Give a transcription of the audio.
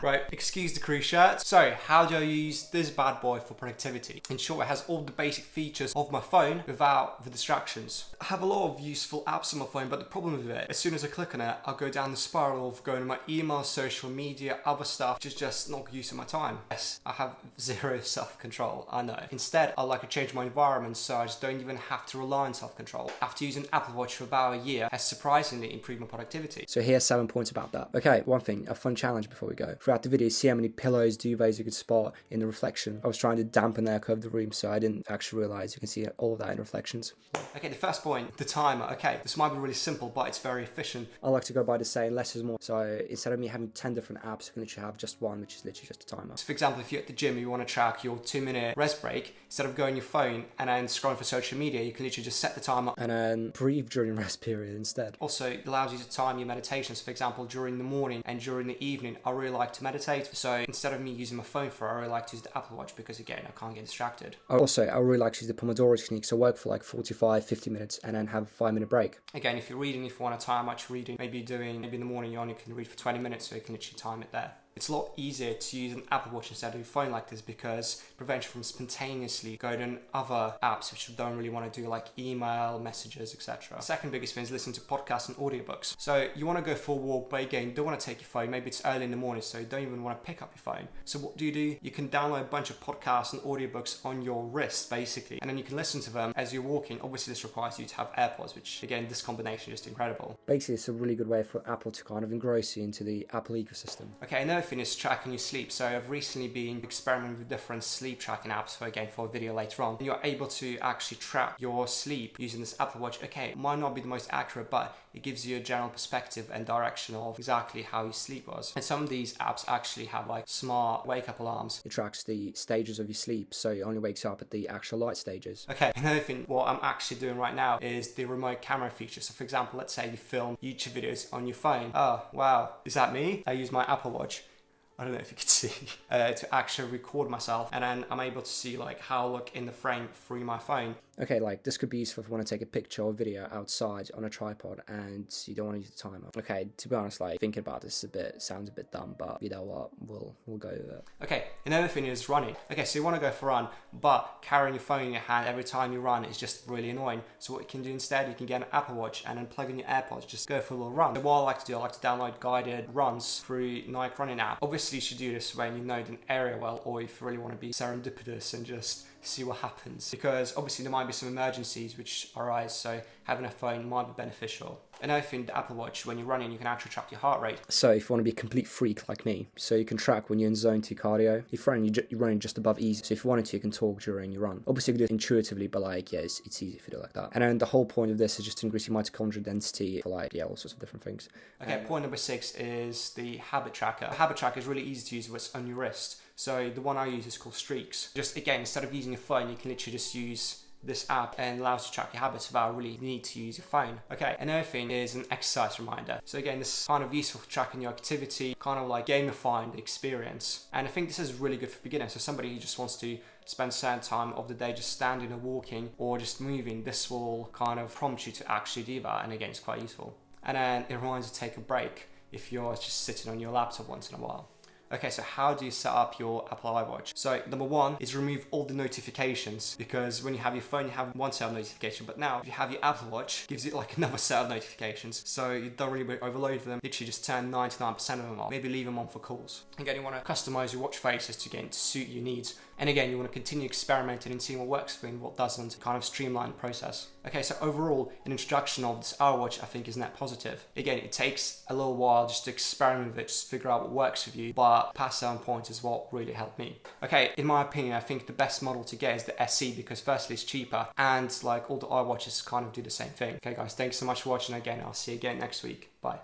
Right, excuse the crew shirt. So, how do I use this bad boy for productivity? In short, it has all the basic features of my phone without the distractions. I have a lot of useful apps on my phone, but the problem with it, as soon as I click on it, I'll go down the spiral of going to my email, social media, other stuff, which is just not good use of my time. Yes, I have zero self-control, I know. Instead, I like to change my environment so I just don't even have to rely on self-control. After using Apple Watch for about a year, has surprisingly improved my productivity. So here's 7 points about that. Okay, one thing, a fun challenge before we go. Throughout the video, see how many pillows, duvets you could spot in the reflection. I was trying to dampen the echo of the room, so I didn't actually realize you can see all of that in reflections. Okay, the first point, the timer. Okay, this might be really simple, but it's very efficient. I like to go by the saying less is more. So instead of me having 10 different apps, I can literally have just one, which is literally just a timer. So for example, if you're at the gym, you want to track your 2-minute rest break, instead of going on your phone and then scrolling for social media, you can literally just set the timer and then breathe during rest period instead. Also, it allows you to time your meditations. For example, during the morning and during the evening, I really like to meditate. So instead of me using my phone for it, I really like to use the Apple Watch because again, I can't get distracted. Also, I really like to use the Pomodoro technique. So work for like 45, 50 minutes and then have a 5-minute break. Again, if you're reading, if you want to time how much reading, maybe in the morning you only can read for 20 minutes, so you can literally time it there. It's a lot easier to use an Apple Watch instead of your phone like this because it prevents you from spontaneously going on other apps which you don't really want to do, like email, messages, etc. The second biggest thing is listen to podcasts and audiobooks. So you want to go for a walk, but again, you don't want to take your phone. Maybe it's early in the morning, so you don't even want to pick up your phone. So what do? You can download a bunch of podcasts and audiobooks on your wrist, basically, and then you can listen to them as you're walking. Obviously, this requires you to have AirPods, which again, this combination is just incredible. Basically, it's a really good way for Apple to kind of engross you into the Apple ecosystem. Okay, another thing is tracking your sleep. So I've recently been experimenting with different sleep tracking apps for a video later on. You're able to actually track your sleep using this Apple Watch. Okay, it might not be the most accurate, but it gives you a general perspective and direction of exactly how your sleep was. And some of these apps actually have like smart wake up alarms. It tracks the stages of your sleep, so it only wakes up at the actual light stages. Okay, another thing, what I'm actually doing right now is the remote camera feature. So for example, let's say you film YouTube videos on your phone. Oh, wow, is that me? I use my Apple Watch. I don't know if you can see, to actually record myself, and then I'm able to see like how I look in the frame through my phone. Okay, like this could be useful if you want to take a picture or video outside on a tripod and you don't want to use the timer. Okay, to be honest, like thinking about this sounds a bit dumb, but you know what, we'll go with it. Okay, another thing is running. Okay, so you want to go for a run, but carrying your phone in your hand every time you run is just really annoying. So what you can do instead, you can get an Apple Watch and then plug in your AirPods, just go for a little run. So what I like to do, I like to download guided runs through Nike Running app. Obviously you should do this when you know the area well, or if you really want to be serendipitous and just see what happens, because obviously there might be some emergencies which arise, so having a phone might be beneficial. Another thing, the Apple Watch, when you're running, you can actually track your heart rate. So if you want to be a complete freak like me, so you can track when you're in zone 2 cardio. If you're running just above easy, so if you wanted to, you can talk during your run. Obviously you can do it intuitively, but like, yeah, it's easy if you do it like that. And then the whole point of this is just to increase your mitochondrial density for like, yeah, all sorts of different things. Okay, point number 6 is the habit tracker. The habit tracker is really easy to use with it's on your wrist. So the one I use is called Streaks. Just again, instead of using your phone, you can literally just use this app and allows you to track your habits without really need to use your phone. Okay, another thing is an exercise reminder. So again, this is kind of useful for tracking your activity, kind of like gamifying the experience. And I think this is really good for beginners. So somebody who just wants to spend a certain time of the day just standing or walking or just moving, this will kind of prompt you to actually do that. And again, it's quite useful. And then it reminds you to take a break if you're just sitting on your laptop once in a while. Okay, so how do you set up your Apple iWatch? So number 1 is remove all the notifications, because when you have your phone, you have one set of notification, but now if you have your Apple Watch, it gives you like another set of notifications. So you don't really overload them. Literally just turn 99% of them off. Maybe leave them on for calls. Again, you want to customize your watch faces to suit your needs. And again, you want to continue experimenting and seeing what works for you and what doesn't, to kind of streamline the process. Okay, so overall, an introduction of this iWatch I think is net positive. Again, it takes a little while just to experiment with it, just figure out what works with you, but past 7 points is what really helped me. Okay, in my opinion, I think the best model to get is the SE, because firstly it's cheaper, and like all the iWatches kind of do the same thing. Okay guys, thanks so much for watching again. I'll see you again next week. Bye.